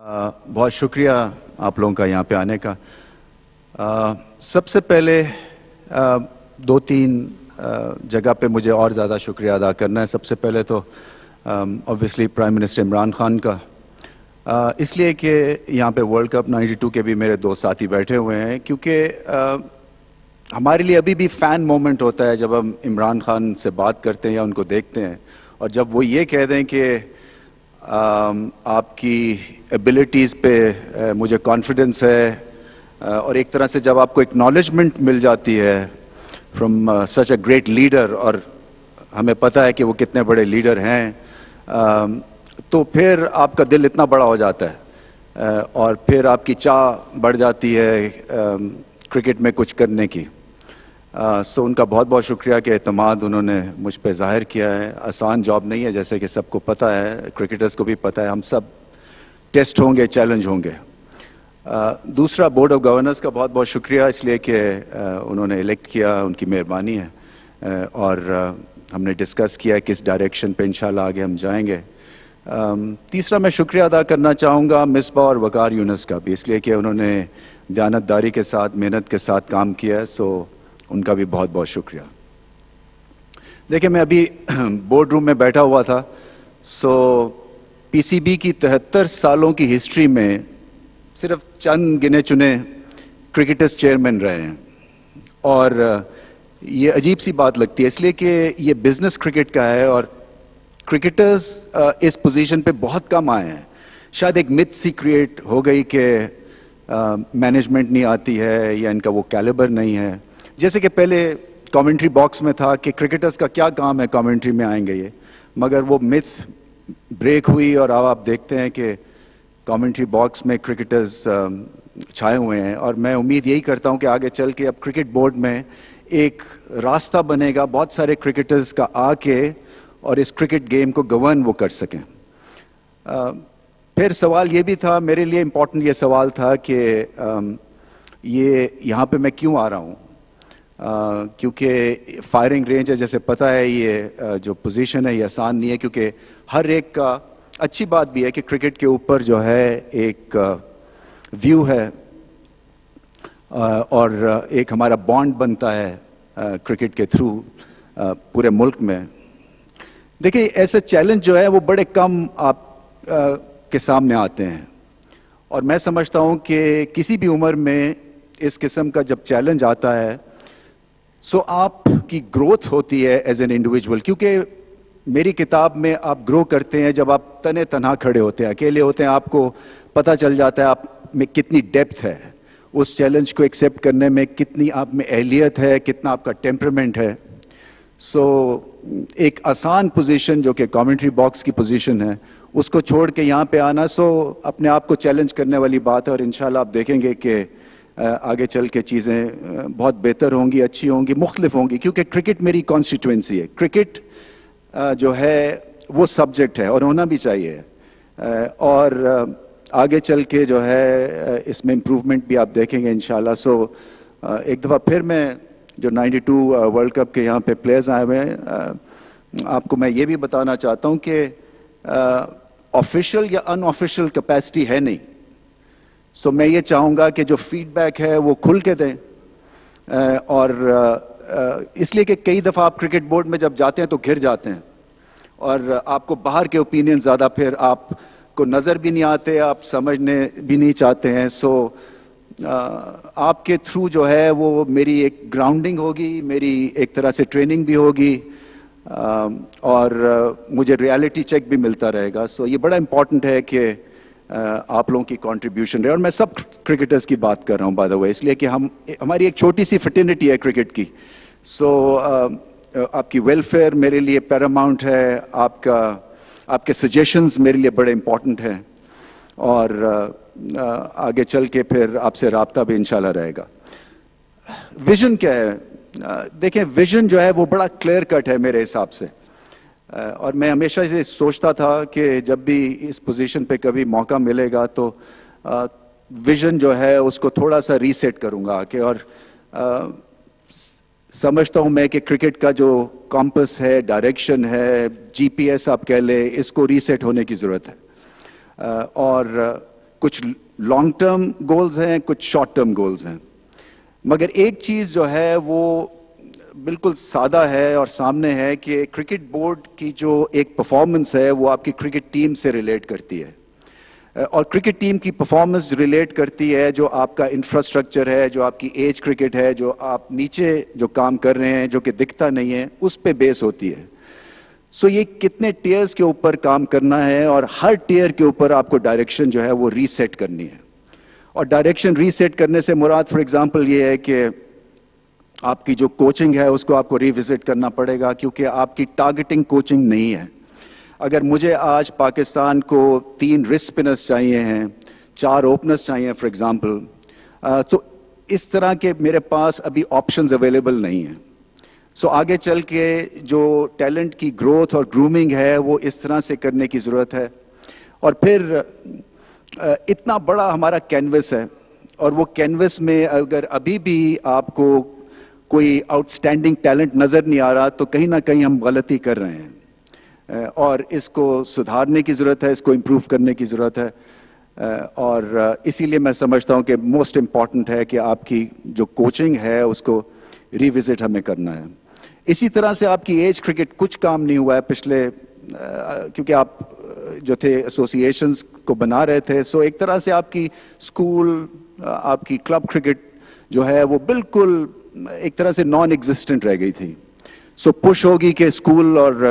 बहुत शुक्रिया आप लोगों का यहाँ पे आने का। सबसे पहले दो तीन जगह पे मुझे और ज़्यादा शुक्रिया अदा करना है। सबसे पहले तो obviously prime minister Imran Khan का, इसलिए कि यहाँ पे वर्ल्ड कप 92 के भी मेरे दो साथी बैठे हुए हैं, क्योंकि हमारे लिए अभी भी फैन मोमेंट होता है जब हम इमरान खान से बात करते हैं या उनको देखते हैं, और जब वो ये कह दें कि आपकी एबिलिटीज़ पे मुझे कॉन्फिडेंस है, और एक तरह से जब आपको एक्नॉलेजमेंट मिल जाती है from such a great leader, और हमें पता है कि वो कितने बड़े लीडर हैं, तो फिर आपका दिल इतना बड़ा हो जाता है और फिर आपकी चाह बढ़ जाती है क्रिकेट में कुछ करने की। सो उनका बहुत बहुत शुक्रिया कि एतमाद उन्होंने मुझ पे जाहिर किया है। आसान जॉब नहीं है, जैसे कि सबको पता है, क्रिकेटर्स को भी पता है, हम सब टेस्ट होंगे, चैलेंज होंगे। दूसरा, बोर्ड ऑफ गवर्नर्स का बहुत बहुत शुक्रिया, इसलिए कि उन्होंने इलेक्ट किया, उनकी मेहरबानी है, और हमने डिस्कस किया किस डायरेक्शन पे इंशाल्लाह आगे हम जाएंगे। तीसरा, मैं शुक्रिया अदा करना चाहूँगा मिसबा और वकार यूनुस का भी, इसलिए कि उन्होंने दयानतदारी के साथ, मेहनत के साथ काम किया है, सो उनका भी बहुत बहुत शुक्रिया। देखिए, मैं अभी बोर्ड रूम में बैठा हुआ था, सो पीसीबी की 73 सालों की हिस्ट्री में सिर्फ चंद गिने चुने क्रिकेटर्स चेयरमैन रहे हैं, और ये अजीब सी बात लगती है, इसलिए कि ये बिजनेस क्रिकेट का है और क्रिकेटर्स इस पोजीशन पे बहुत कम आए हैं। शायद एक मिथ सी क्रिएट हो गई कि मैनेजमेंट नहीं आती है या इनका वो कैलिबर नहीं है। जैसे कि पहले कमेंट्री बॉक्स में था कि क्रिकेटर्स का क्या काम है, कमेंट्री में आएंगे ये, मगर वो मिथ ब्रेक हुई और अब आप देखते हैं कि कमेंट्री बॉक्स में क्रिकेटर्स छाए हुए हैं। और मैं उम्मीद यही करता हूं कि आगे चल के अब क्रिकेट बोर्ड में एक रास्ता बनेगा, बहुत सारे क्रिकेटर्स का आके और इस क्रिकेट गेम को गवर्न वो कर सकें। फिर सवाल ये भी था, मेरे लिए इंपॉर्टेंट ये सवाल था कि ये यहाँ पे मैं क्यों आ रहा हूँ, क्योंकि फायरिंग रेंज है, जैसे पता है, ये जो पोजीशन है ये आसान नहीं है, क्योंकि हर एक का, अच्छी बात भी है कि क्रिकेट के ऊपर जो है एक व्यू है और एक हमारा बॉन्ड बनता है क्रिकेट के थ्रू पूरे मुल्क में। देखिए, ऐसे चैलेंज जो है वो बड़े कम आप के सामने आते हैं, और मैं समझता हूं कि किसी भी उम्र में इस किस्म का जब चैलेंज आता है, सो आपकी ग्रोथ होती है एज एन इंडिविजुअल, क्योंकि मेरी किताब में आप ग्रो करते हैं जब आप तने तनहा खड़े होते हैं, अकेले होते हैं, आपको पता चल जाता है आप में कितनी डेप्थ है, उस चैलेंज को एक्सेप्ट करने में कितनी आप में अहलियत है, कितना आपका टेम्परामेंट है। सो एक आसान पोजीशन जो कि कमेंट्री बॉक्स की पोजीशन है, उसको छोड़ के यहाँ पे आना, सो अपने आप को चैलेंज करने वाली बात है, और इंशाल्लाह आप देखेंगे कि आगे चल के चीज़ें बहुत बेहतर होंगी, अच्छी होंगी, मुख्तलिफ होंगी, क्योंकि क्रिकेट मेरी कॉन्स्टिट्यूएंसी है। क्रिकेट जो है वो सब्जेक्ट है और होना भी चाहिए, और आगे चल के जो है इसमें इम्प्रूवमेंट भी आप देखेंगे इंशाल्लाह। सो एक दफ़ा फिर मैं जो 92 वर्ल्ड कप के यहाँ पे प्लेयर्स आए हुए हैं, आपको मैं ये भी बताना चाहता हूँ कि ऑफिशियल या अनऑफिशियल कैपेसिटी है नहीं। सो मैं ये चाहूँगा कि जो फीडबैक है वो खुल के दें, और इसलिए कि कई दफ़ा आप क्रिकेट बोर्ड में जब जाते हैं तो घिर जाते हैं, और आपको बाहर के ओपिनियन ज़्यादा फिर आपको नज़र भी नहीं आते, आप समझने भी नहीं चाहते हैं। सो आपके थ्रू जो है वो मेरी एक ग्राउंडिंग होगी, मेरी एक तरह से ट्रेनिंग भी होगी, और मुझे रियलिटी चेक भी मिलता रहेगा। सो ये बड़ा इंपॉर्टेंट है कि आप लोगों की कंट्रीब्यूशन रहे, और मैं सब क्रिकेटर्स की बात कर रहा हूं बाय द वे, इसलिए कि हमारी एक छोटी सी फ्रेटर्निटी है क्रिकेट की। सो आपकी वेलफेयर मेरे लिए पैरामाउंट है, आपके सजेशंस मेरे लिए बड़े इंपॉर्टेंट हैं, और आगे चल के फिर आपसे राब्ता भी इंशाल्लाह रहेगा। विजन क्या है? देखें, विजन जो है वो बड़ा क्लियर कट है मेरे हिसाब से, और मैं हमेशा ये सोचता था कि जब भी इस पोजीशन पे कभी मौका मिलेगा तो विजन जो है उसको थोड़ा सा रीसेट करूंगा आके, और समझता हूं मैं कि क्रिकेट का जो कॉम्पस है, डायरेक्शन है, जीपीएस आप कह ले, इसको रीसेट होने की जरूरत है। और کچھ لانگ ٹرم گولز ہیں، کچھ شارٹ ٹرم گولز ہیں، مگر ایک چیز جو ہے وہ بالکل سادہ ہے اور سامنے ہے کہ کرکٹ بورڈ کی جو ایک پرفارمنس ہے وہ آپ کی کرکٹ ٹیم سے ریلیٹ کرتی ہے، اور کرکٹ ٹیم کی پرفارمنس ریلیٹ کرتی ہے جو آپ کا انفراسٹرکچر ہے، جو آپ کی ایج کرکٹ ہے، جو آپ نیچے جو کام کر رہے ہیں جو کہ دکھتا نہیں ہے، اس پہ بیس ہوتی ہے۔ سو یہ کتنے ٹیئرز کے اوپر کام کرنا ہے، اور ہر ٹیئر کے اوپر آپ کو ڈائریکشن جو ہے وہ ریسیٹ کرنی ہے، اور ڈائریکشن ریسیٹ کرنے سے مراد فار ایگزامپل یہ ہے کہ آپ کی جو کوچنگ ہے اس کو آپ کو ریوزٹ کرنا پڑے گا، کیونکہ آپ کی ٹارگیٹنگ کوچنگ نہیں ہے۔ اگر مجھے آج پاکستان کو 3 ریسٹ اسپنرز چاہیے ہیں، 4 اوپنرز چاہیے فار ایگزامپل، تو اس طرح کے میرے پاس ابھی آپشنز اویلیبل نہیں ہیں۔ سو آگے چل کے جو ٹیلنٹ کی گروتھ اور گرومنگ ہے وہ اس طرح سے کرنے کی ضرورت ہے، اور پھر اتنا بڑا ہمارا کینوس ہے، اور وہ کینوس میں اگر ابھی بھی آپ کو کوئی آؤٹ اسٹینڈنگ ٹیلنٹ نظر نہیں آ رہا تو کہیں نہ کہیں ہم غلطی کر رہے ہیں، اور اس کو سدھارنے کی ضرورت ہے، اس کو امپروو کرنے کی ضرورت ہے، اور اسی لیے میں سمجھتا ہوں کہ موسٹ امپورٹنٹ ہے کہ آپ کی جو کوچنگ ہے اس کو ریوزٹ ہمیں کرنا ہے۔ اسی طرح سے آپ کی ایج کرکٹ کچھ کام نہیں ہوا ہے پچھلے، کیونکہ آپ جو تھے ایسوسی ایشنز کو بنا رہے تھے، سو ایک طرح سے آپ کی اسکول، آپ کی کلب کرکٹ جو ہے وہ بالکل ایک طرح سے نان ایگزسٹنٹ رہ گئی تھی۔ سو پش ہوگی کہ اسکول اور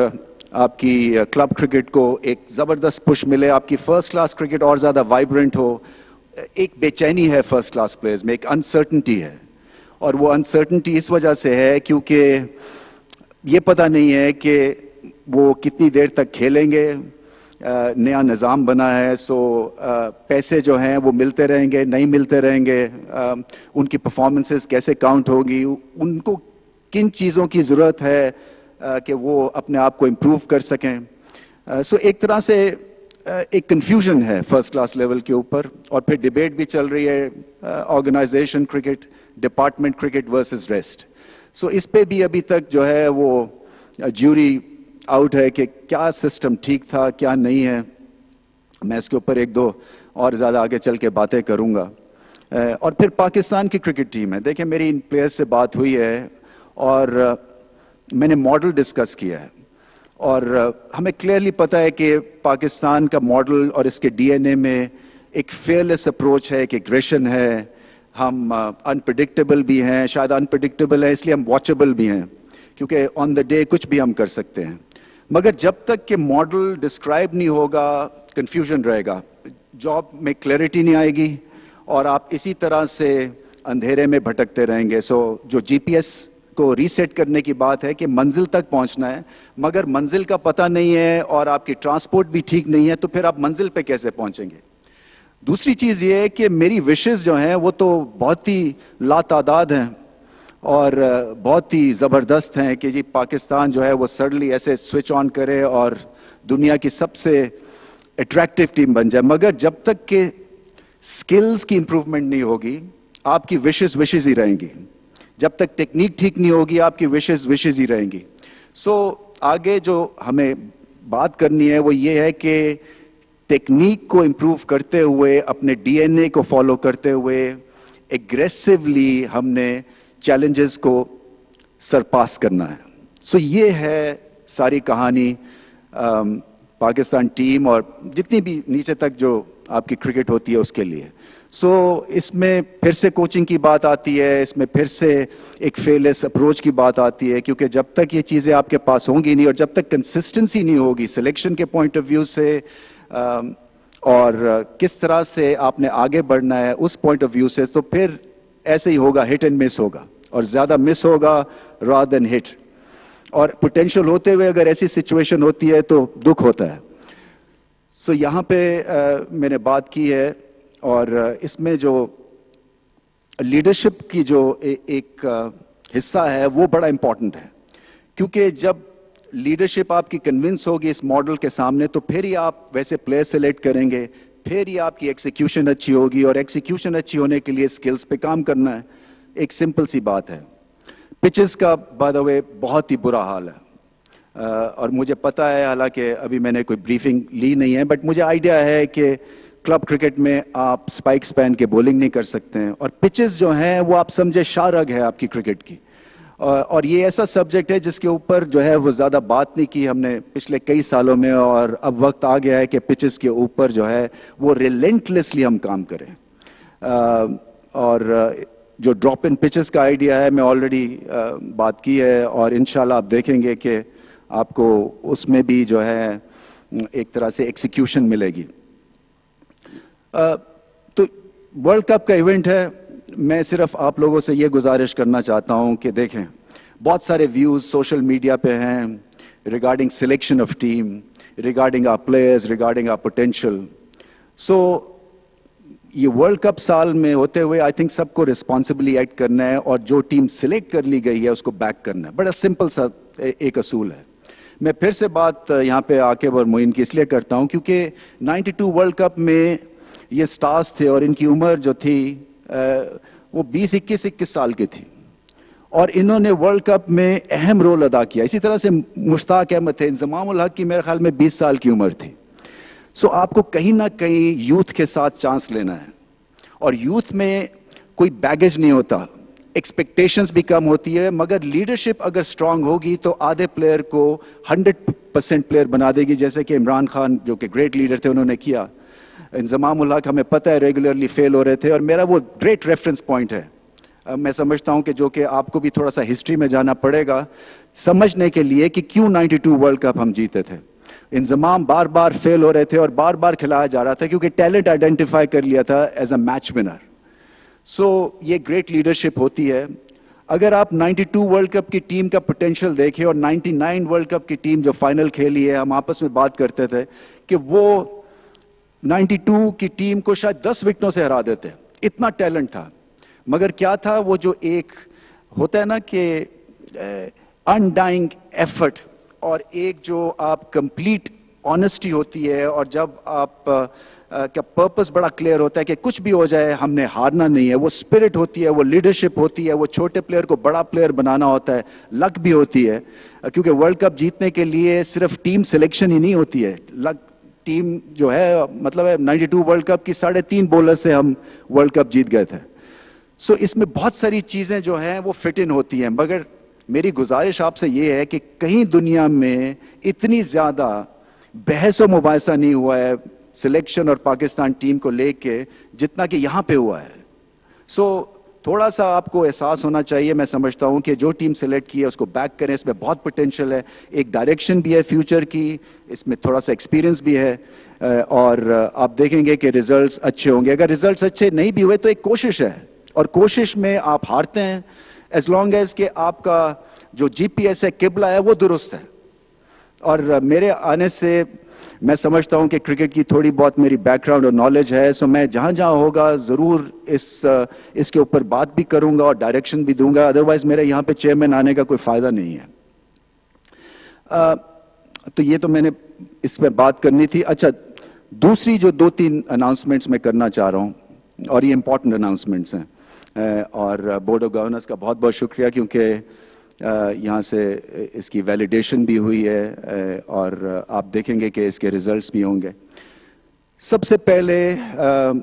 آپ کی کلب کرکٹ کو ایک زبردست پش ملے، آپ کی فرسٹ کلاس کرکٹ اور زیادہ وائبرنٹ ہو۔ ایک بے چینی ہے فرسٹ کلاس پلیئرز میں، ایک انسرٹنٹی ہے، اور وہ انسرٹنٹی اس وجہ سے ہے کیونکہ یہ پتہ نہیں ہے کہ وہ کتنی دیر تک کھیلیں گے۔ نیا نظام بنا ہے، سو پیسے جو ہیں وہ ملتے رہیں گے، نہیں ملتے رہیں گے، ان کی پرفارمنسز کیسے کاؤنٹ ہوگی، ان کو کن چیزوں کی ضرورت ہے کہ وہ اپنے آپ کو امپروو کر سکیں۔ سو ایک طرح سے ایک کنفیوژن ہے فرسٹ کلاس لیول کے اوپر، اور پھر ڈیبیٹ بھی چل رہی ہے organization cricket, department cricket versus rest. So اس پہ بھی ابھی تک جو ہے وہ جیوری آؤٹ ہے کہ کیا سسٹم ٹھیک تھا کیا نہیں ہے۔ میں اس کے اوپر 1-2 اور زیادہ آگے چل کے باتیں کروں گا۔ اور پھر پاکستان کی کرکٹ ٹیم ہے، دیکھیں میری ان پلیئر سے بات ہوئی ہے اور میں نے ماڈل ڈسکس کیا ہے، اور ہمیں کلیئرلی پتہ ہے کہ پاکستان کا ماڈل اور اس کے ڈی این اے میں ایک فیئرلیس اپروچ ہے، ایک ایگریشن ہے، ہم انپریڈکٹیبل بھی ہیں، شاید انپریڈکٹیبل ہے اس لیے ہم واچبل بھی ہیں، کیونکہ آن دا ڈے کچھ بھی ہم کر سکتے ہیں۔ مگر جب تک کہ ماڈل ڈسکرائب نہیں ہوگا کنفیوژن رہے گا، جاب میں کلیئرٹی نہیں آئے گی، اور آپ اسی طرح سے اندھیرے میں بھٹکتے رہیں گے۔ سو جو جی پی ایس کو ریسیٹ کرنے کی بات ہے کہ منزل تک پہنچنا ہے، مگر منزل کا پتہ نہیں ہے اور آپ کی ٹرانسپورٹ بھی ٹھیک نہیں ہے تو پھر آپ منزل پہ کیسے پہنچیں گے؟ دوسری چیز یہ ہے کہ میری وشز جو ہیں وہ تو بہت ہی لاتعداد ہیں اور بہت ہی زبردست ہیں کہ جی پاکستان جو ہے وہ سڈنلی ایسے سوئچ آن کرے اور دنیا کی سب سے اٹریکٹیو ٹیم بن جائے، مگر جب تک کہ سکلز کی امپروومنٹ نہیں ہوگی آپ کی وشز ہی رہیں گی، جب تک ٹیکنیک ٹھیک نہیں ہوگی آپ کی وشز ہی رہیں گی۔ سو آگے جو ہمیں بات کرنی ہے وہ یہ ہے کہ ٹیکنیک کو امپروو کرتے ہوئے، اپنے ڈی این اے کو فالو کرتے ہوئے ایگریسولی ہم نے چیلنجز کو سرپاس کرنا ہے۔ سو یہ ہے ساری کہانی پاکستان ٹیم اور جتنی بھی نیچے تک جو آپ کی کرکٹ ہوتی ہے اس کے لیے۔ سو اس میں پھر سے کوچنگ کی بات آتی ہے، اس میں پھر سے ایک فیئرلیس اپروچ کی بات آتی ہے، کیونکہ جب تک یہ چیزیں آپ کے پاس ہوں گی نہیں اور جب تک کنسسٹنسی نہیں ہوگی سلیکشن کے پوائنٹ آف ویو سے اور کس طرح سے آپ نے آگے بڑھنا ہے اس پوائنٹ آف ویو سے، تو پھر ایسے ہی ہوگا، ہٹ اینڈ مس ہوگا، اور زیادہ مس ہوگا رادر دین ہٹ، اور پوٹینشیل ہوتے ہوئے اگر ایسی سچویشن ہوتی ہے تو دکھ ہوتا ہے۔ سو یہاں پہ میں نے بات کی ہے، اور اس میں جو لیڈرشپ کی جو ایک حصہ ہے وہ بڑا امپورٹنٹ ہے، کیونکہ جب لیڈرشپ آپ کی کنونس ہوگی اس ماڈل کے سامنے تو پھر ہی آپ ویسے پلیئر سلیکٹ کریں گے، پھر ہی آپ کی ایکسیکیوشن اچھی ہوگی، اور ایکسیکیوشن اچھی ہونے کے لیے سکلز پہ کام کرنا ہے۔ ایک سمپل سی بات ہے، پچز کا بائی دا وے بہت ہی برا حال ہے، اور مجھے پتا ہے، حالانکہ ابھی میں نے کوئی بریفنگ لی نہیں ہے، بٹ مجھے آئیڈیا ہے کہ क्लब क्रिकेट में आप स्पाइक्स पहन के बॉलिंग नहीं कर सकते हैं, और पिचेस जो हैं वो आप समझे शाहरग है आपकी क्रिकेट की। और ये ऐसा सब्जेक्ट है जिसके ऊपर जो है वो ज्यादा बात नहीं की हमने पिछले कई सालों में, और अब वक्त आ गया है कि पिचेस के ऊपर जो है वो रिलेंटलेसली हम काम करें। और जो ड्रॉप इन पिचेस का आइडिया है मैं ऑलरेडी बात की है, और इंशाल्लाह आप देखेंगे कि आपको उसमें भी जो है एक तरह से एक्सिक्यूशन मिलेगी। तो वर्ल्ड कप का इवेंट है, मैं सिर्फ आप लोगों से ये गुजारिश करना चाहता हूं कि देखें, बहुत सारे व्यूज सोशल मीडिया पे हैं regarding selection of team, regarding our players, regarding our potential. So ये वर्ल्ड कप साल में होते हुए आई थिंक सबको रिस्पॉन्सिबली एक्ट करना है, और जो टीम सिलेक्ट कर ली गई है उसको बैक करना है। बड़ा सिंपल सा एक असूल है। मैं फिर से बात यहां पे आकिब और मोइन की इसलिए करता हूं क्योंकि 92 वर्ल्ड कप में ये स्टार्स थे और इनकी उम्र जो थी वो 20-21 साल की थी, और इन्होंने वर्ल्ड कप में अहम रोल अदा किया। इसी तरह से मुश्ताक अहमद थे, इंजमाम उल हक की मेरे ख्याल में 20 साल की उम्र थी। सो आपको कहीं ना कहीं यूथ के साथ चांस लेना है, और यूथ में कोई बैगेज नहीं होता, एक्सपेक्टेशंस भी कम होती है, मगर लीडरशिप अगर स्ट्रांग होगी तो आधे प्लेयर को 100% प्लेयर बना देगी, जैसे कि इमरान खान जो कि ग्रेट लीडर थे उन्होंने किया। इंजमाम उल हक हमें पता है रेगुलरली फेल हो रहे थे, और मेरा वो ग्रेट रेफरेंस पॉइंट है। मैं समझता हूं कि जो कि आपको भी थोड़ा सा हिस्ट्री में जाना पड़ेगा समझने के लिए कि क्यों 92 वर्ल्ड कप हम जीते थे। इंजमाम बार बार फेल हो रहे थे और बार बार खिलाया जा रहा था क्योंकि टैलेंट आइडेंटिफाई कर लिया था एज अ मैच विनर। सो ये ग्रेट लीडरशिप होती है। अगर आप 92 वर्ल्ड कप की टीम का पोटेंशियल देखें और 99 वर्ल्ड कप की टीम जो फाइनल खेली है, हम आपस में बात करते थे कि वो 92 की टीम को शायद 10 विकेटों से हरा देते, इतना टैलेंट था। मगर क्या था वो जो एक होता है ना कि अनडाइंग एफर्ट, और एक जो आप कंप्लीट ऑनेस्टी होती है, और जब आप का पर्पस बड़ा क्लियर होता है कि कुछ भी हो जाए हमने हारना नहीं है, वो स्पिरिट होती है, वो लीडरशिप होती है, वो छोटे प्लेयर को बड़ा प्लेयर बनाना होता है, लक भी होती है, क्योंकि वर्ल्ड कप जीतने के लिए सिर्फ टीम सिलेक्शन ही नहीं होती है, लक टीम जो है मतलब है 92 वर्ल्ड कप की 3.5 बॉलर से हम वर्ल्ड कप जीत गए थे। सो इसमें बहुत सारी चीजें जो हैं वो फिट इन होती हैं, मगर मेरी गुजारिश आपसे ये है कि कहीं दुनिया में इतनी ज्यादा बहस और मुबाहिसा नहीं हुआ है सिलेक्शन और पाकिस्तान टीम को लेके जितना कि यहां पे हुआ है। सो थोड़ा सा आपको एहसास होना चाहिए, मैं समझता हूं कि जो टीम सिलेक्ट की है उसको बैक करें, इसमें बहुत पोटेंशियल है, एक डायरेक्शन भी है फ्यूचर की, इसमें थोड़ा सा एक्सपीरियंस भी है, और आप देखेंगे कि रिजल्ट्स अच्छे होंगे। अगर रिजल्ट्स अच्छे नहीं भी हुए तो एक कोशिश है, और कोशिश में आप हारते हैं एज लॉन्ग एज कि आपका जो जीपीएस है, किबला है, वो दुरुस्त है। और मेरे आने से मैं समझता हूं कि क्रिकेट की थोड़ी बहुत मेरी बैकग्राउंड और नॉलेज है, सो मैं जहां जहां होगा जरूर इसके ऊपर बात भी करूंगा और डायरेक्शन भी दूंगा, अदरवाइज मेरे यहां पे चेयरमैन आने का कोई फायदा नहीं है। तो ये तो मैंने इस पे बात करनी थी। अच्छा, दूसरी जो 2-3 अनाउंसमेंट्स मैं करना चाह रहा हूं, और ये इंपॉर्टेंट अनाउंसमेंट्स हैं, और बोर्ड ऑफ गवर्नर्स का बहुत बहुत शुक्रिया क्योंकि यहां से इसकी वैलिडेशन भी हुई है, और आप देखेंगे कि इसके रिजल्ट्स भी होंगे। सबसे पहले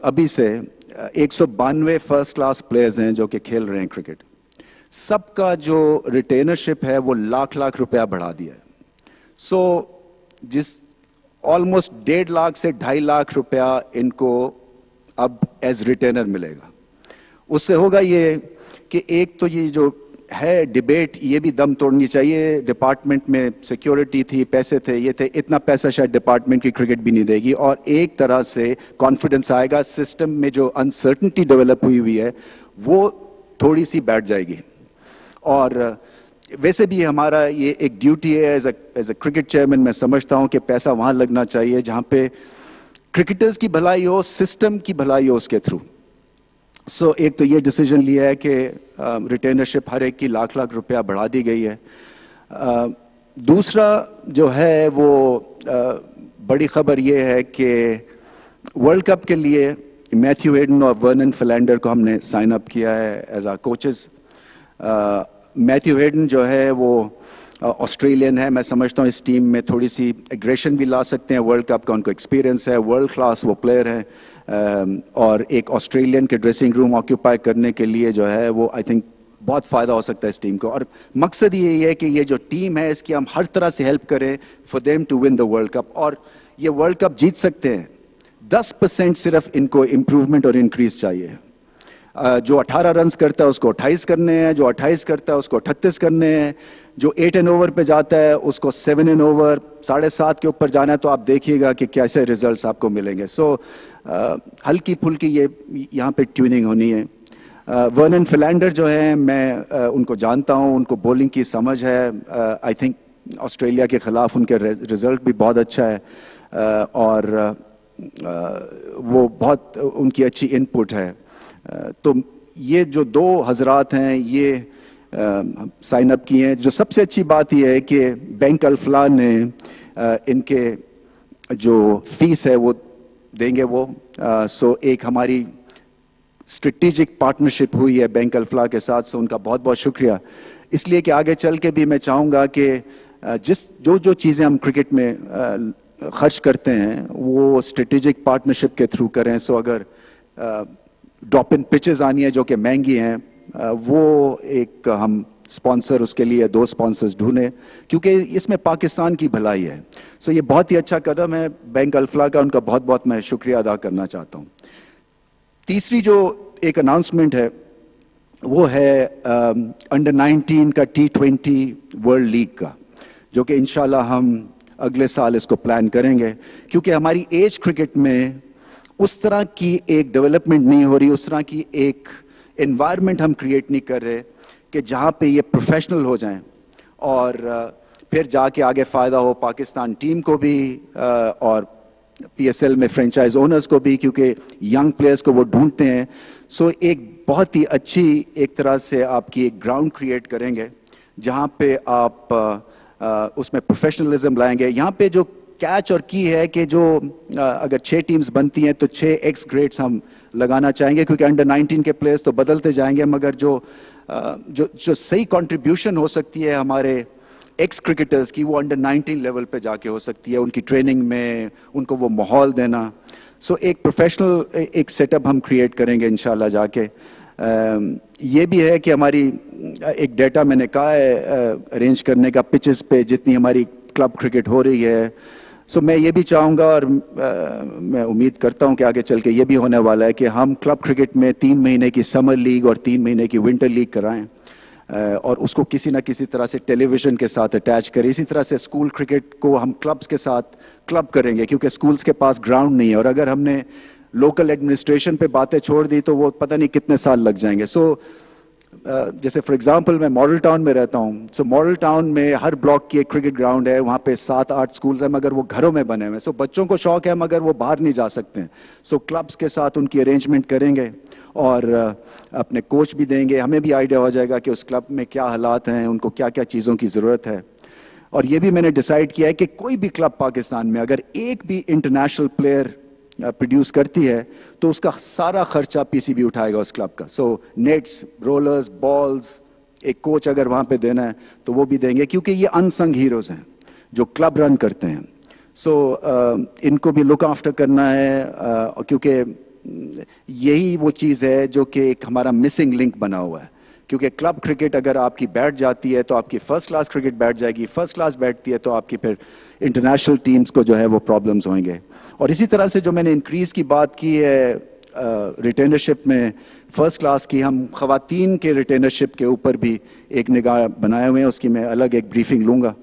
अभी से 192 फर्स्ट क्लास प्लेयर्स हैं जो कि खेल रहे हैं क्रिकेट। सबका जो रिटेनरशिप है वो लाख रुपया बढ़ा दिया है। सो जिस ऑलमोस्ट 1.5 लाख से 2.5 लाख रुपया इनको अब एज रिटेनर मिलेगा। उससे होगा ये कि एक तो ये जो है डिबेट, ये भी दम तोड़नी चाहिए। डिपार्टमेंट में सिक्योरिटी थी, पैसे थे, ये थे, इतना पैसा शायद डिपार्टमेंट की क्रिकेट भी नहीं देगी, और एक तरह से कॉन्फिडेंस आएगा। सिस्टम में जो अनसर्टनिटी डेवलप हुई है वो थोड़ी सी बैठ जाएगी। और वैसे भी हमारा ये एक ड्यूटी है एज अ क्रिकेट चेयरमैन, मैं समझता हूं कि पैसा वहां लगना चाहिए जहां पे क्रिकेटर्स की भलाई हो, सिस्टम की भलाई हो उसके थ्रू। सो एक तो ये डिसीजन लिया है कि रिटेनरशिप हर एक की लाख रुपया बढ़ा दी गई है। दूसरा जो है वो बड़ी खबर ये है कि वर्ल्ड कप के लिए मैथ्यू हेडन और वर्नन फिलैंडर को हमने साइन अप किया है as our coaches. Matthew Hayden जो है वो ऑस्ट्रेलियन है, मैं समझता हूँ इस टीम में थोड़ी सी एग्रेशन भी ला सकते हैं, वर्ल्ड कप का उनको एक्सपीरियंस है, वर्ल्ड क्लास वो प्लेयर हैं, और एक ऑस्ट्रेलियन के ड्रेसिंग रूम ऑक्यूपाई करने के लिए जो है वो आई थिंक बहुत फायदा हो सकता है इस टीम को। और मकसद यही है कि ये जो टीम है इसकी हम हर तरह से हेल्प करें for them to win the world cup, और ये वर्ल्ड कप जीत सकते हैं। 10% सिर्फ इनको इंप्रूवमेंट और इंक्रीज चाहिए। जो 18 रन्स करता है उसको 28 करने हैं, जो 28 करता है उसको 38 करने हैं, जो 8 एंड ओवर पे जाता है उसको 7 एंड ओवर 7.5 के ऊपर जाना है, तो आप देखिएगा कि कैसे रिजल्ट्स आपको मिलेंगे। सो हल्की फुल्की ये यहाँ पे ट्यूनिंग होनी है। वर्नन फिलैंडर जो है मैं उनको जानता हूँ, उनको बॉलिंग की समझ है। आई थिंक ऑस्ट्रेलिया के खिलाफ उनके रिजल्ट भी बहुत अच्छा है, और वो बहुत उनकी अच्छी इनपुट है। तो ये जो 2 हजरात हैं ये साइन अप किए हैं। जो सबसे अच्छी बात यह है कि बैंक अल-फलाह ने इनके जो फीस है वो देंगे वो। सो एक हमारी स्ट्रेटेजिक पार्टनरशिप हुई है बैंक अल-फलाह के साथ, सो उनका बहुत बहुत शुक्रिया। इसलिए कि आगे चल के भी मैं चाहूंगा कि जो चीजें हम क्रिकेट में खर्च करते हैं वो स्ट्रेटेजिक पार्टनरशिप के थ्रू करें। सो अगर ड्रॉप इन पिचेस आनी है जो कि महंगी हैं, वो एक हम स्पॉन्सर उसके लिए 2 स्पॉन्सर्स ढूंढें, क्योंकि इसमें पाकिस्तान की भलाई है। सो ये बहुत ही अच्छा कदम है बैंक अल-फलाह का, उनका बहुत बहुत मैं शुक्रिया अदा करना चाहता हूं। तीसरी जो एक अनाउंसमेंट है वो है अंडर 19 का T20 वर्ल्ड लीग का, जो कि इंशाल्लाह हम अगले साल इसको प्लान करेंगे, क्योंकि हमारी एज क्रिकेट में उस तरह की एक डेवलपमेंट नहीं हो रही, उस तरह की एक एनवायरनमेंट हम क्रिएट नहीं कर रहे कि जहां पे ये प्रोफेशनल हो जाएं और फिर जाके आगे फायदा हो पाकिस्तान टीम को भी और PSL में फ्रेंचाइज ओनर्स को भी, क्योंकि यंग प्लेयर्स को वो ढूंढते हैं। सो एक बहुत ही अच्छी एक तरह से आपकी एक ग्राउंड क्रिएट करेंगे जहां पे आप उसमें प्रोफेशनलिज्म लाएंगे। यहां पे जो कैच और की है कि जो अगर 6 टीम्स बनती हैं तो 6 एक्स ग्रेड्स हम लगाना चाहेंगे, क्योंकि अंडर 19 के प्लेयर्स तो बदलते जाएंगे, मगर जो सही कंट्रीब्यूशन हो सकती है हमारे एक्स क्रिकेटर्स की, वो अंडर 19 लेवल पे जाके हो सकती है, उनकी ट्रेनिंग में उनको वो माहौल देना। सो एक प्रोफेशनल एक सेटअप हम क्रिएट करेंगे इंशाल्लाह जाके। ये भी है कि हमारी एक डेटा मैंने कहा है अरेंज करने का पिचेस पे जितनी हमारी क्लब क्रिकेट हो रही है। सो मैं ये भी चाहूंगा और मैं उम्मीद करता हूं कि आगे चल के ये भी होने वाला है कि हम क्लब क्रिकेट में 3 महीने की समर लीग और 3 महीने की विंटर लीग कराएं, और उसको किसी ना किसी तरह से टेलीविजन के साथ अटैच करें। इसी तरह से स्कूल क्रिकेट को हम क्लब्स के साथ क्लब करेंगे, क्योंकि स्कूल्स के पास ग्राउंड नहीं है, और अगर हमने लोकल एडमिनिस्ट्रेशन पे बातें छोड़ दी तो वो पता नहीं कितने साल लग जाएंगे। सो जैसे फॉर एग्जांपल मैं मॉडल टाउन में रहता हूं, सो मॉडल टाउन में हर ब्लॉक की एक क्रिकेट ग्राउंड है, वहां पे 7-8 स्कूल्स हैं, मगर वो घरों में बने हुए। सो बच्चों को शौक है मगर वो बाहर नहीं जा सकते हैं। सो क्लब्स के साथ उनकी अरेंजमेंट करेंगे और अपने कोच भी देंगे, हमें भी आइडिया हो जाएगा कि उस क्लब में क्या हालात हैं, उनको क्या क्या चीजों की जरूरत है। और ये भी मैंने डिसाइड किया है कि कोई भी क्लब पाकिस्तान में अगर एक भी इंटरनेशनल प्लेयर प्रोड्यूस करती है तो उसका सारा खर्चा PCB उठाएगा उस क्लब का। सो नेट्स, रोलर्स, बॉल्स, एक कोच अगर वहां पे देना है तो वो भी देंगे, क्योंकि ये अनसंग हीरोज हैं जो क्लब रन करते हैं। सो इनको भी लुक आफ्टर करना है, क्योंकि यही वो चीज है जो कि एक हमारा मिसिंग लिंक बना हुआ है। क्योंकि क्लब क्रिकेट अगर आपकी बैठ जाती है तो आपकी फर्स्ट क्लास क्रिकेट बैठ जाएगी, फर्स्ट क्लास बैठती है तो आपकी फिर इंटरनेशनल टीम्स को जो है वो प्रॉब्लम्स होंगे। और इसी तरह से जो मैंने इंक्रीज की बात की है रिटेनरशिप में, फर्स्ट क्लास की, हम खवातीन के रिटेनरशिप के ऊपर भी एक निगाह बनाए हुए हैं, उसकी मैं अलग एक ब्रीफिंग लूंगा।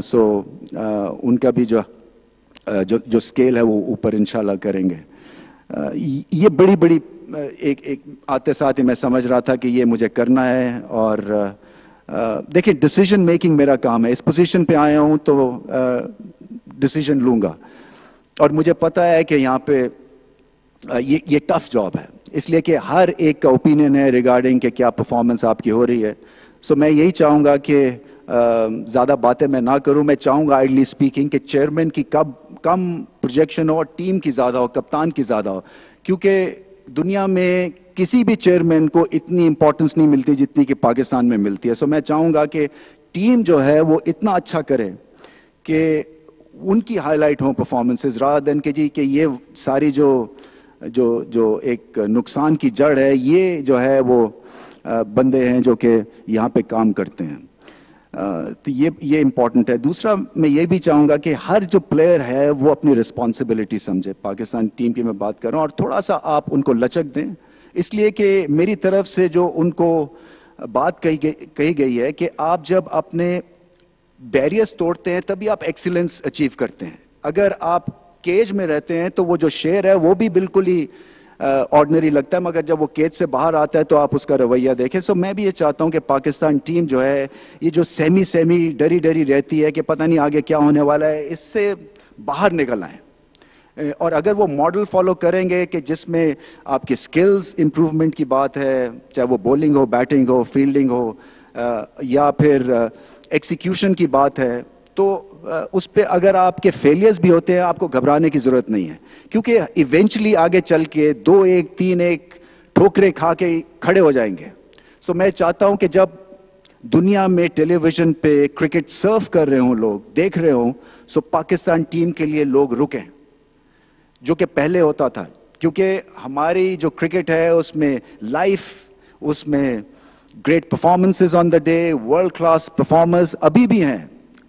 सो उनका भी जो स्केल है वो ऊपर इंशाल्लाह करेंगे। ये बड़ी बड़ी एक आते साथ ही मैं समझ रहा था कि ये मुझे करना है। और देखिए डिसीजन मेकिंग मेरा काम है, इस पोजीशन पे आया हूं तो डिसीजन लूंगा, और मुझे पता है कि यहाँ पे ये टफ जॉब है, इसलिए कि हर एक का ओपिनियन है रिगार्डिंग कि क्या परफॉर्मेंस आपकी हो रही है। सो मैं यही चाहूंगा कि ज्यादा बातें मैं ना करूं, मैं चाहूंगा आइडली स्पीकिंग कि चेयरमैन की कम प्रोजेक्शन हो और टीम की ज्यादा हो, कप्तान की ज्यादा हो, क्योंकि दुनिया में किसी भी चेयरमैन को इतनी इंपॉर्टेंस नहीं मिलती जितनी कि पाकिस्तान में मिलती है। सो मैं चाहूंगा कि ٹیم جو ہے وہ اتنا اچھا کرے کہ ان کی ہائی لائٹ ہوں پرفارمنسز، رادر دین کہ جی کہ یہ ساری جو ایک نقصان کی جڑ ہے یہ جو ہے وہ بندے ہیں جو کہ یہاں پہ کام کرتے ہیں. تو یہ امپورٹنٹ ہے. دوسرا میں یہ بھی چاہوں گا کہ ہر جو پلیئر ہے وہ اپنی رسپانسبلٹی سمجھے. پاکستان ٹیم کی میں بات کر رہا ہوں، اور تھوڑا سا آپ ان کو لچک دیں، اس لیے کہ میری طرف سے جو ان کو بات کہی گئی ہے کہ آپ جب اپنے بیریئرز توڑتے ہیں تبھی آپ ایکسیلنس اچیو کرتے ہیں. اگر آپ کیج میں رہتے ہیں تو وہ جو شیر ہے وہ بھی بالکل ہی آرڈنری لگتا ہے، مگر جب وہ کیج سے باہر آتا ہے تو آپ اس کا رویہ دیکھیں. سو میں بھی یہ چاہتا ہوں کہ پاکستان ٹیم جو ہے یہ جو سیمی ڈری رہتی ہے کہ پتہ نہیں آگے کیا ہونے والا ہے، اس سے باہر نکل آئیں. اور اگر وہ ماڈل فالو کریں گے کہ جس میں آپ کی سکلز امپروومنٹ کی بات ہے، چاہے وہ بولنگ ہو، بیٹنگ ہو، فیلڈنگ ہو، یا پھر ایکسیکیوشن کی بات ہے، تو اس پہ اگر آپ کے فیلئرز بھی ہوتے ہیں آپ کو گھبرانے کی ضرورت نہیں ہے، کیونکہ ایونچولی آگے چل کے 2-1 3-1 ٹھوکریں کھا کے کھڑے ہو جائیں گے. سو میں چاہتا ہوں کہ جب دنیا میں ٹیلی ویژن پہ کرکٹ سرو کر رہے ہوں، لوگ دیکھ رہے ہوں، سو پاکستان ٹیم کے لیے لوگ رکیں، جو کہ پہلے ہوتا تھا. کیونکہ ہماری جو کرکٹ ہے اس میں لائف، اس میں great performances on the day, world class performers ابھی بھی ہیں.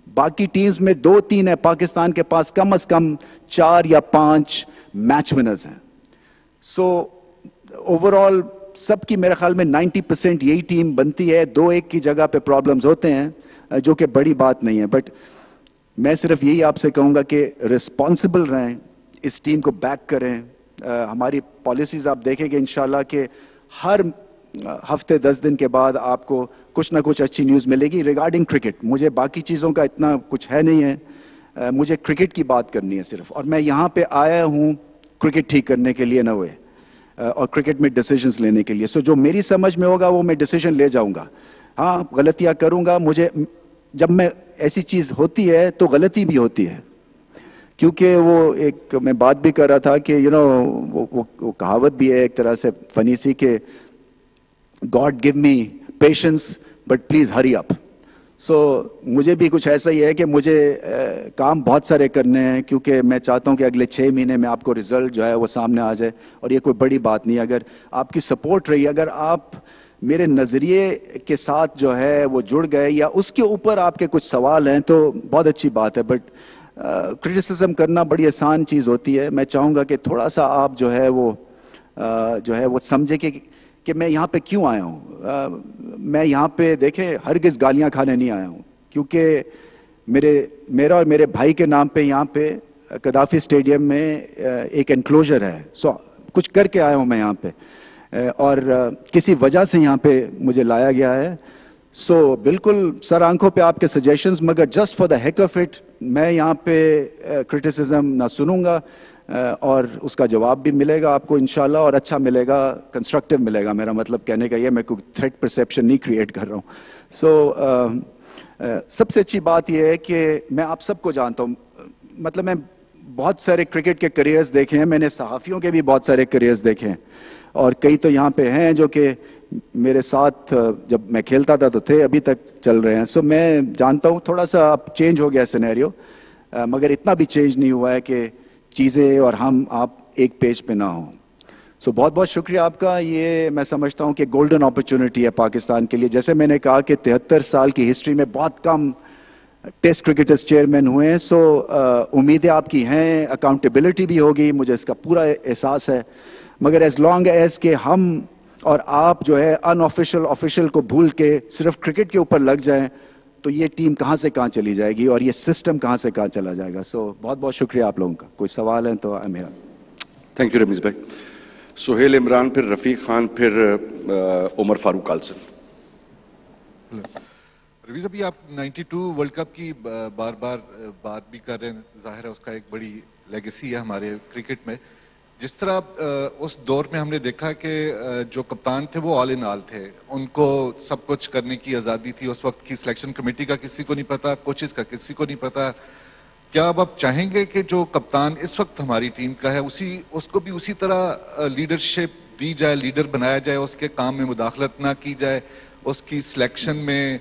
باقی ٹیمز میں 2-3 ہیں، پاکستان کے پاس کم از کم 4 یا 5 میچ ونرز ہیں. سو اوور آل سب کی میرے خیال میں 90% یہی ٹیم بنتی ہے. 2-1 کی جگہ پہ پرابلمز ہوتے ہیں جو کہ بڑی بات نہیں ہے. بٹ میں صرف یہی آپ سے کہوں گا کہ رسپانسبل رہیں، اس ٹیم کو بیک کریں. ہماری پالیسیز آپ دیکھیں گے انشاءاللہ کہ ہر ہفتے 10 دن کے بعد آپ کو کچھ نہ کچھ اچھی نیوز ملے گی ریگارڈنگ کرکٹ. مجھے باقی چیزوں کا اتنا کچھ ہے نہیں ہے، مجھے کرکٹ کی بات کرنی ہے صرف. اور میں یہاں پہ آیا ہوں کرکٹ ٹھیک کرنے کے لیے نہ ہوئے، اور کرکٹ میں ڈیسیجنز لینے کے لیے. سو جو میری سمجھ میں ہوگا وہ میں ڈیسیجن لے جاؤں گا. ہاں غلطیاں کروں گا، مجھے جب میں ایسی چیز ہوتی ہے تو غلطی بھی ہوتی ہے. کیونکہ وہ ایک میں بات بھی کر رہا تھا کہ وہ کہاوت بھی ہے ایک طرح سے فنی سی کہ God give me patience but please hurry up. So مجھے بھی کچھ ایسا ہی ہے کہ مجھے کام بہت سارے کرنے ہیں، کیونکہ میں چاہتا ہوں کہ اگلے 6 مہینے میں آپ کو رزلٹ جو ہے وہ سامنے آ جائے. اور یہ کوئی بڑی بات نہیں ہے اگر آپ کی سپورٹ رہی، اگر آپ میرے نظریے کے ساتھ جو ہے وہ جڑ گئے یا اس کے اوپر آپ کے کچھ سوال ہیں تو بہت اچھی بات ہے. بٹ کرٹیسزم کرنا بڑی آسان چیز ہوتی ہے. میں چاہوں گا کہ تھوڑا سا آپ جو ہے وہ سمجھے کہ میں یہاں پہ کیوں آیا ہوں. میں یہاں پہ دیکھیں ہرگز گالیاں کھانے نہیں آیا ہوں، کیونکہ میرا اور میرے بھائی کے نام پہ یہاں پہ قذافی اسٹیڈیم میں ایک انکلوژر ہے. سو کچھ کر کے آیا ہوں میں یہاں پہ، اور کسی وجہ سے یہاں پہ مجھے لایا گیا ہے. سو بالکل سر آنکھوں پہ آپ کے سجیشنز، مگر just for the heck of it میں یہاں پہ کرٹیسزم نہ سنوں گا، اور اس کا جواب بھی ملے گا آپ کو انشاءاللہ، اور اچھا ملے گا، کنسٹرکٹیو ملے گا. میرا مطلب کہنے کا یہ میں کوئی تھریٹ پرسیپشن نہیں کریٹ کر رہا ہوں. سو سب سے اچھی بات یہ ہے کہ میں آپ سب کو جانتا ہوں. مطلب میں بہت سارے کرکٹ کے کریئرز دیکھے ہیں، میں نے صحافیوں کے بھی بہت سارے کریئرز دیکھے ہیں، اور کئی تو یہاں پہ ہیں جو کہ میرے ساتھ جب میں کھیلتا تھا تو تھے، ابھی تک چل رہے ہیں. سو میں جانتا ہوں تھوڑا سا اب چینج ہو گیا سینیریو، مگر اتنا بھی چینج نہیں ہوا ہے کہ چیزیں اور آپ ایک پیج پہ نہ ہوں. سو بہت بہت شکریہ آپ کا. یہ میں سمجھتا ہوں کہ گولڈن اپرچونٹی ہے پاکستان کے لیے. جیسے میں نے کہا کہ 73 سال کی ہسٹری میں بہت کم ٹیسٹ کرکٹرز چیئرمین ہوئے ہیں. سو امیدیں آپ کی ہیں، اکاؤنٹیبلٹی بھی ہوگی، مجھے اس کا پورا احساس ہے. مگر ایز لانگ ایز کہ ہم اور آپ جو ہے ان آفیشل آفیشل کو بھول کے صرف کرکٹ کے اوپر لگ جائیں تو یہ ٹیم کہاں سے کہاں چلی جائے گی، اور یہ سسٹم کہاں سے کہاں چلا جائے گا. سو بہت بہت شکریہ آپ لوگوں کا. کوئی سوال ہے تو میرا. تھینک یو رمیز بھائی. سہیل عمران، پھر رفیق خان، پھر عمر فاروق آلسن. رویز ابھی آپ 92 ورلڈ کپ کی بار بار بات بھی کر رہے ہیں، ظاہر ہے اس کا ایک بڑی لیگیسی ہے ہمارے کرکٹ میں. جس طرح اس دور میں ہم نے دیکھا کہ جو کپتان تھے وہ آل ان آل تھے، ان کو سب کچھ کرنے کی آزادی تھی. اس وقت کی سلیکشن کمیٹی کا کسی کو نہیں پتا، کوچز کا کسی کو نہیں پتا. کیا اب آپ چاہیں گے کہ جو کپتان اس وقت ہماری ٹیم کا ہے اس کو بھی اسی طرح لیڈرشپ دی جائے، لیڈر بنایا جائے، اس کے کام میں مداخلت نہ کی جائے، اس کی سلیکشن میں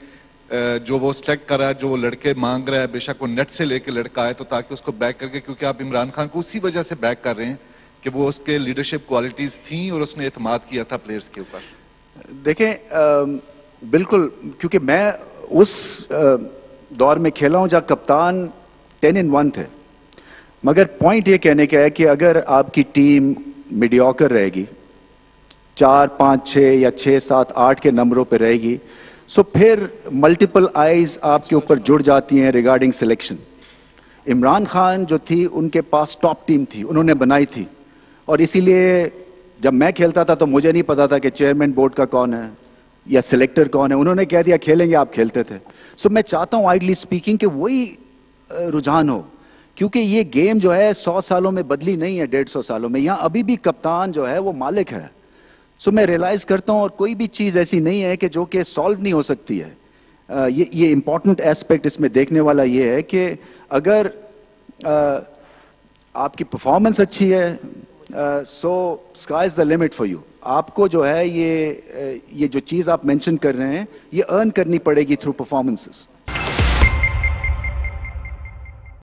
جو وہ سلیکٹ کر رہا ہے, جو وہ لڑکے مانگ رہا ہے, بے شک وہ نیٹ سے لے کے لڑکا آئے تو تاکہ اس کو بیک کر کے, کیونکہ آپ عمران خان کو اسی وجہ سے بیک کر رہے ہیں کہ وہ اس کے لیڈرشپ کوالٹیز تھیں اور اس نے اعتماد کیا تھا پلیئرز کے اوپر. دیکھیں بالکل, کیونکہ میں اس دور میں کھیلا ہوں جہاں کپتان 10-1 تھے, مگر پوائنٹ یہ کہنے کا ہے کہ اگر آپ کی ٹیم میڈیوکر رہے گی, 4, 5, 6 یا 6, 7, 8 کے نمبروں پہ رہے گی, سو پھر ملٹیپل آئیز آپ کے اوپر جڑ جاتی ہیں ریگارڈنگ سلیکشن. عمران خان جو تھی ان کے پاس ٹاپ ٹیم تھی, انہوں نے بنائی تھی, اور اسی لیے جب میں کھیلتا تھا تو مجھے نہیں پتا تھا کہ چیئرمین بورڈ کا کون ہے یا سلیکٹر کون ہے, انہوں نے کہہ دیا کھیلیں گے, آپ کھیلتے تھے. سو میں چاہتا ہوں آئیڈلی اسپیکنگ کہ وہی رجحان ہو, کیونکہ یہ گیم جو ہے 100 سالوں میں بدلی نہیں ہے, 150 سالوں میں. یہاں ابھی بھی کپتان جو ہے وہ مالک ہے. سو میں ریئلائز کرتا ہوں, اور کوئی بھی چیز ایسی نہیں ہے کہ جو کہ سالو نہیں ہو سکتی ہے. یہ امپورٹنٹ ایسپیکٹ اس میں دیکھنے والا یہ ہے کہ اگر آپ کی پرفارمنس اچھی ہے, so sky is the limit for you. آپ کو جو ہے یہ جو چیز آپ مینشن کر رہے ہیں یہ ارن کرنی پڑے گی تھرو پرفارمنسز.